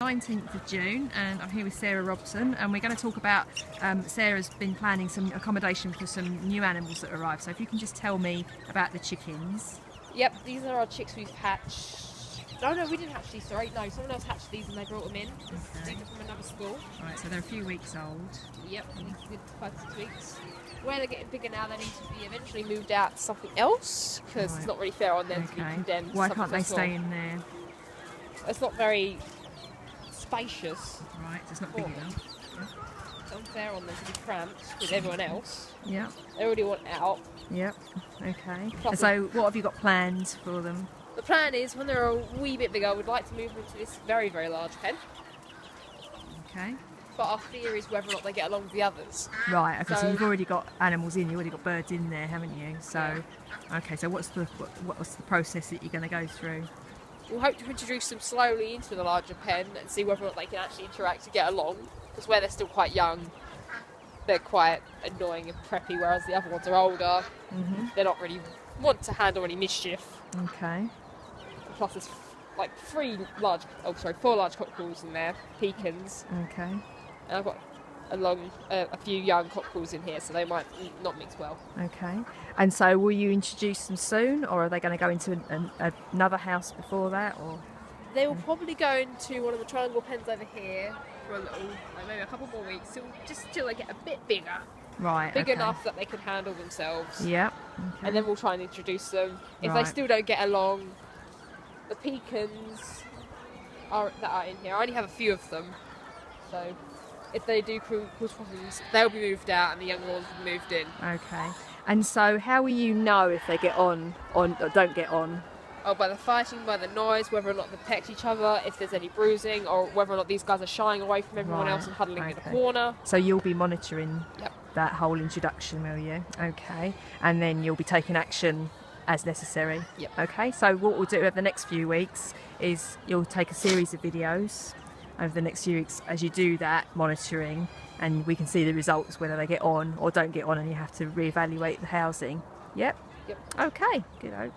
19th of June and I'm here with Sarah Robson, and we're going to talk about Sarah's been planning some accommodation for some new animals that arrived. So if you can just tell me about the chickens. Yep, these are our chicks we've hatched. Oh no, we didn't hatch these, sorry. No, someone else hatched these and they brought them in. Okay. These are from another school. Right, so they're a few weeks old. Yep, good 5 to 6 weeks. Where they're getting bigger now, they need to be eventually moved out to something else because it's not really fair on them to be condemned. Why can't they stay in there? It's not very spacious. Right, so it's not big enough. It's unfair on them to be cramped with everyone else. Yeah. They already want out. Yep. Okay. Plus So what have you got planned for them? The plan is, when they're a wee bit bigger, we'd like to move them into this very, very large pen. Okay. But our fear is whether or not they get along with the others. Right. Okay. So, So you've already got animals in. You've already got birds in there, haven't you? So, Yeah. okay. So what's the process that you're going to go through? We'll hope to introduce them slowly into the larger pen and see whether or not they can actually interact and get along. Because where they're still quite young, they're quite annoying and preppy, whereas the other ones are older. They're not really want to handle any mischief. Okay. Plus there's like 4 large cockles in there, pecans. Okay. And I've got a few young cockles in here, so they might not mix well. Okay. And so will you introduce them soon, or are they going to go into another house before that, or? They will probably go into one of the triangle pens over here for a little, maybe a couple more weeks, just till they get a bit bigger. Right. Big okay. enough that they can handle themselves. Yep. Okay. And then we'll try and introduce them. If Right. they still don't get along, the pecans that are in here, I only have a few of them, so if they do cause problems, they'll be moved out and the younger ones will be moved in. Okay. And so how will you know if they get on or don't get on? Oh, by the fighting, by the noise, whether or not they pecked each other, if there's any bruising, or whether or not these guys are shying away from everyone Right. else and huddling in a Okay. corner. So you'll be monitoring Yep. that whole introduction, will you? Okay. And then you'll be taking action as necessary. Yep. Okay. So what we'll do over the next few weeks is you'll take a series of videos over the next few weeks as you do that monitoring, and we can see the results, whether they get on or don't get on, and you have to reevaluate the housing. Yep. Yep. Okay. Good.